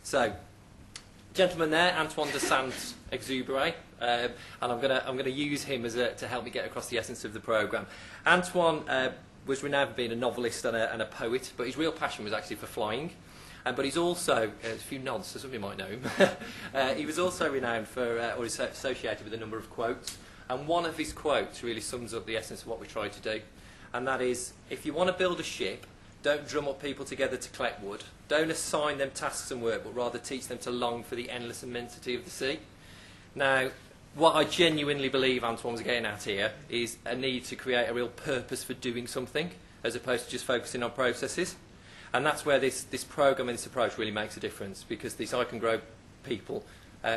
So, gentleman there, Antoine de Saint-Exupéry, and I'm going to use him to help me get across the essence of the programme. Antoine was renowned for being a novelist and a poet, but his real passion was actually for flying. But he's also, a few nods, so some of you might know him, he was also renowned for, or is associated with a number of quotes, and one of his quotes really sums up the essence of what we try to do, and that is, if you want to build a ship, don't drum up people together to collect wood, don't assign them tasks and work, but rather teach them to long for the endless immensity of the sea. Now, what I genuinely believe Antoine was getting at here is a need to create a real purpose for doing something, as opposed to just focusing on processes. And that's where this programme and this approach really makes a difference, because this I Can Grow People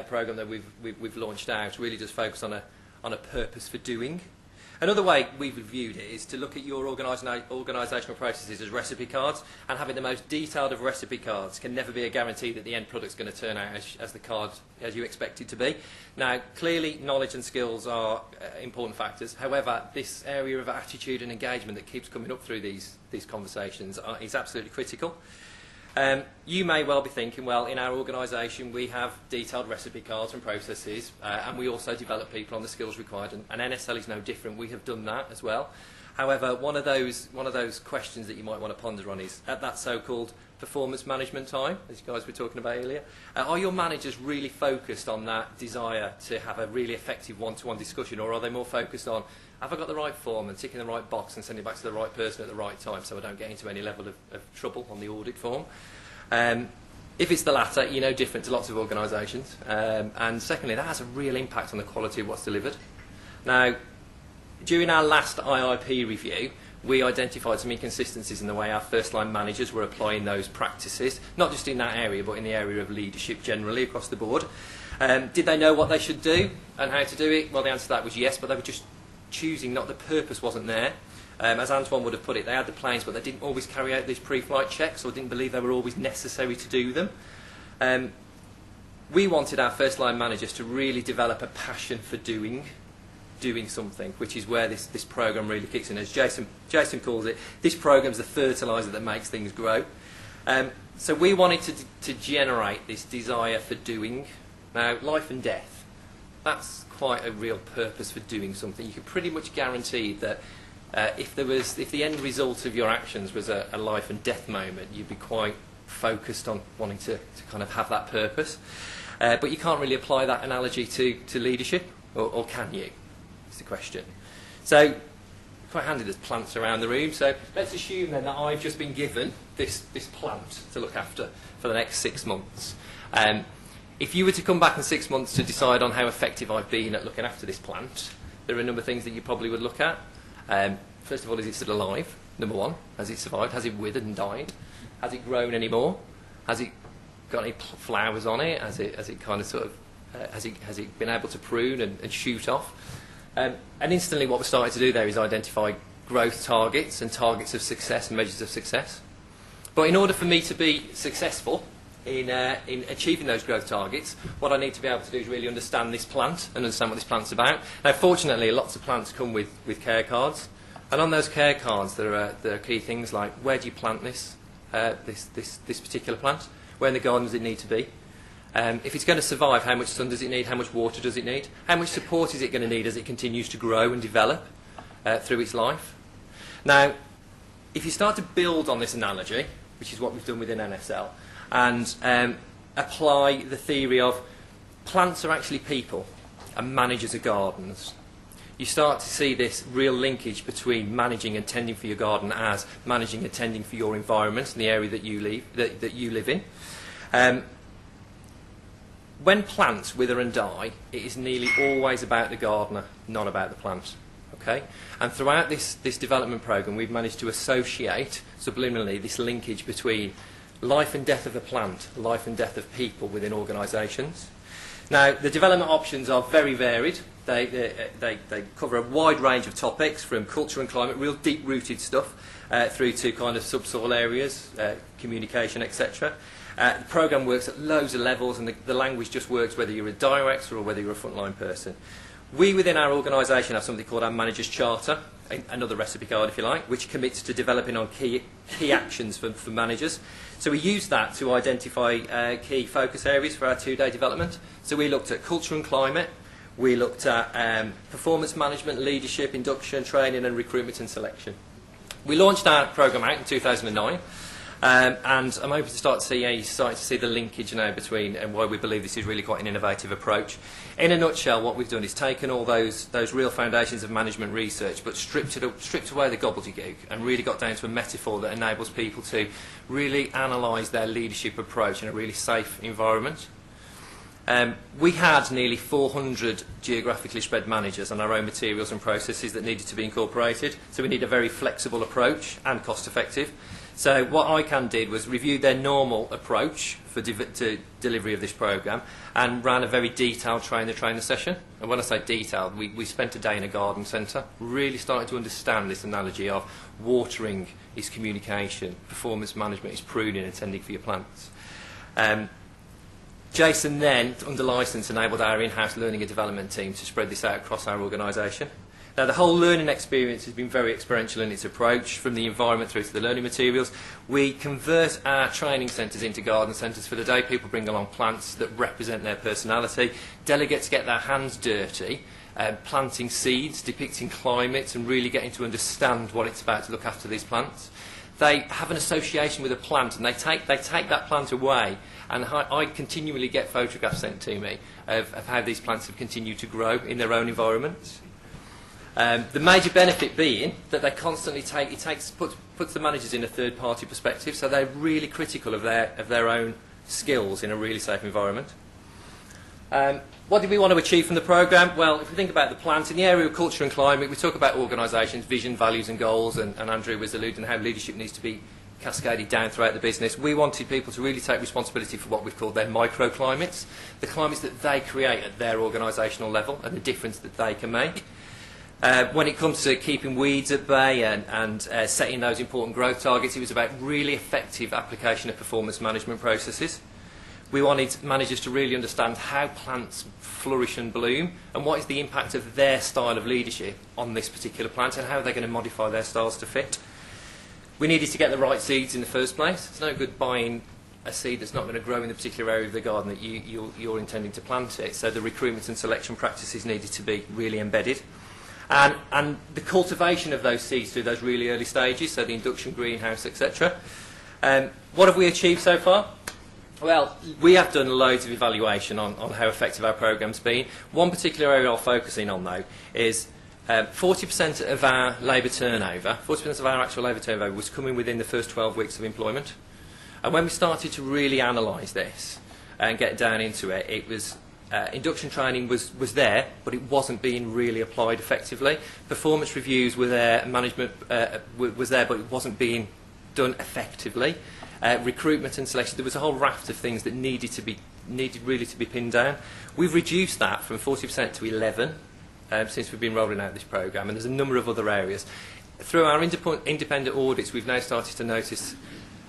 programme that we've launched out really does focus on a purpose for doing. Another way we've viewed it is to look at your organisational processes as recipe cards, and having the most detailed of recipe cards can never be a guarantee that the end product's going to turn out as you expect it to be. Now, clearly, knowledge and skills are important factors. However, this area of attitude and engagement that keeps coming up through these conversations is absolutely critical. You may well be thinking, well, in our organisation we have detailed recipe cards and processes, and we also develop people on the skills required, and NSL is no different. We have done that as well. However, one of those questions that you might want to ponder on is, at that so-called performance management time, as you guys were talking about earlier, are your managers really focused on that desire to have a really effective one-to-one discussion, or are they more focused on, have I got the right form and ticking the right box and sending it back to the right person at the right time so I don't get into any level of trouble on the audit form? If it's the latter, you're no different to lots of organisations. And secondly, that has a real impact on the quality of what's delivered. Now, during our last IIP review, we identified some inconsistencies in the way our first-line managers were applying those practices, not just in that area, but in the area of leadership generally across the board. Did they know what they should do and how to do it? Well, the answer to that was yes, but they were just choosing, not the purpose wasn't there. As Antoine would have put it, they had the planes, but they didn't always carry out these pre-flight checks, or didn't believe they were always necessary to do them. We wanted our first-line managers to really develop a passion for doing something, which is where this programme really kicks in. As Jason calls it, this programme's the fertiliser that makes things grow. So we wanted to generate this desire for doing. Now, life and death, that's quite a real purpose for doing something. You can pretty much guarantee that if the end result of your actions was a life and death moment, you'd be quite focused on wanting to kind of have that purpose. But you can't really apply that analogy to leadership, or can you? Is the question. So, quite handy there's plants around the room, so let's assume then that I've just been given this plant to look after for the next 6 months. If you were to come back in 6 months to decide on how effective I've been at looking after this plant, there are a number of things that you probably would look at. First of all, is it still alive? Number one, has it survived? Has it withered and died? Has it grown any more? Has it got any flowers on it? Has it kind of sort of has it been able to prune and shoot off? And instantly, what we're starting to do there is identify growth targets and targets of success and measures of success. But in order for me to be successful in achieving those growth targets, what I need to be able to do is really understand this plant and understand what this plant's about. Now, fortunately, lots of plants come with care cards, and on those care cards there are key things like, where do you plant this particular plant? Where in the garden does it need to be? If it's going to survive, how much sun does it need? How much water does it need? How much support is it going to need as it continues to grow and develop through its life? Now, if you start to build on this analogy, which is what we've done within NSL, and apply the theory of plants are actually people and managers are gardens, you start to see this real linkage between managing and tending for your garden as managing and tending for your environment and the area that you live in. When plants wither and die, it is nearly always about the gardener, not about the plant. Okay? And throughout this development programme, we've managed to associate subliminally this linkage between life and death of a plant, life and death of people within organisations. Now, the development options are very varied. They cover a wide range of topics, from culture and climate, real deep-rooted stuff, through to kind of subsoil areas, communication, etc. The programme works at loads of levels, and the language just works whether you're a director or whether you're a frontline person. We within our organisation have something called our Manager's Charter, another recipe card if you like, which commits to developing on key actions for managers. So we use that to identify key focus areas for our 2-day development. So we looked at culture and climate, we looked at performance management, leadership, induction, training and recruitment and selection. We launched our programme out in 2009. And I'm hoping to start to see the linkage now between and why we believe this is really quite an innovative approach. In a nutshell, what we've done is taken all those real foundations of management research, but stripped away the gobbledygook and really got down to a metaphor that enables people to really analyse their leadership approach in a really safe environment. We had nearly 400 geographically spread managers and our own materials and processes that needed to be incorporated, so we need a very flexible approach and cost effective. So what ICANN did was review their normal approach for to delivery of this programme and ran a very detailed trainer-trainer session. And when I say detailed, we spent a day in a garden centre, really starting to understand this analogy of watering is communication, performance management is pruning and tending for your plants. Jason then, under licence, enabled our in-house learning and development team to spread this out across our organisation. Now, the whole learning experience has been very experiential in its approach, from the environment through to the learning materials. We convert our training centres into garden centres for the day. People bring along plants that represent their personality. Delegates get their hands dirty, planting seeds, depicting climates, and really getting to understand what it's about to look after these plants. They have an association with a plant, and they take that plant away, and I continually get photographs sent to me of how these plants have continued to grow in their own environments. The major benefit being that they constantly puts the managers in a third-party perspective, so they're really critical of their own skills in a really safe environment. What did we want to achieve from the programme? Well, if we think about the plant, in the area of culture and climate, we talk about organisations, vision, values and goals, and Andrew was alluding to how leadership needs to be cascaded down throughout the business. We wanted people to really take responsibility for what we've called their microclimates, the climates that they create at their organisational level and the difference that they can make. When it comes to keeping weeds at bay and setting those important growth targets, it was about really effective application of performance management processes. We wanted managers to really understand how plants flourish and bloom and what is the impact of their style of leadership on this particular plant and how they're going to modify their styles to fit. We needed to get the right seeds in the first place. It's no good buying a seed that's not going to grow in the particular area of the garden that you're intending to plant it. So the recruitment and selection practices needed to be really embedded. And the cultivation of those seeds through those really early stages, so the induction greenhouse, etc. What have we achieved so far? Well, we have done loads of evaluation on how effective our programme's been. One particular area I'll focus in on, though, is 40% of our labour turnover, 40% of our actual labour turnover was coming within the first 12 weeks of employment. And when we started to really analyse this and get down into it, it was induction training was there, but it wasn't being really applied effectively. Performance reviews were there, management was there, but it wasn't being done effectively. Recruitment and selection, there was a whole raft of things that needed really to be pinned down. We've reduced that from 40% to 11 since we've been rolling out this programme, and there's a number of other areas. Through our independent audits, we've now started to notice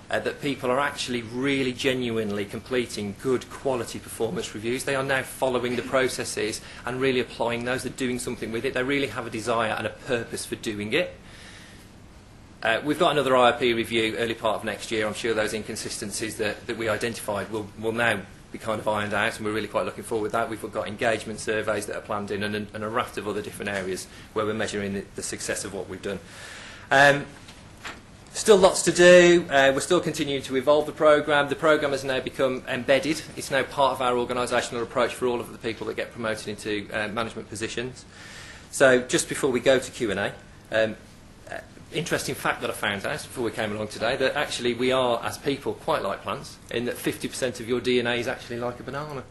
that people are actually really genuinely completing good quality performance reviews. They are now following the processes and really applying those. They're doing something with it. They really have a desire and a purpose for doing it. We've got another IRP review early part of next year. I'm sure those inconsistencies that we identified will now be kind of ironed out, and we're really quite looking forward to that. We've got engagement surveys that are planned in and a raft of other different areas where we're measuring the success of what we've done. Still lots to do. We're still continuing to evolve the programme. The programme has now become embedded. It's now part of our organisational approach for all of the people that get promoted into management positions. So just before we go to Q&A, interesting fact that I found out before we came along today, that actually we are, as people, quite like plants, in that 50% of your DNA is actually like a banana,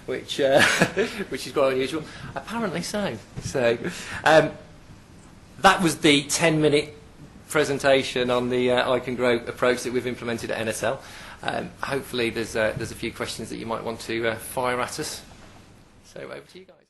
which is quite unusual. Apparently so. So that was the 10-minute presentation on the I Can Grow approach that we've implemented at NSL. Hopefully there's a few questions that you might want to fire at us. So over to you guys.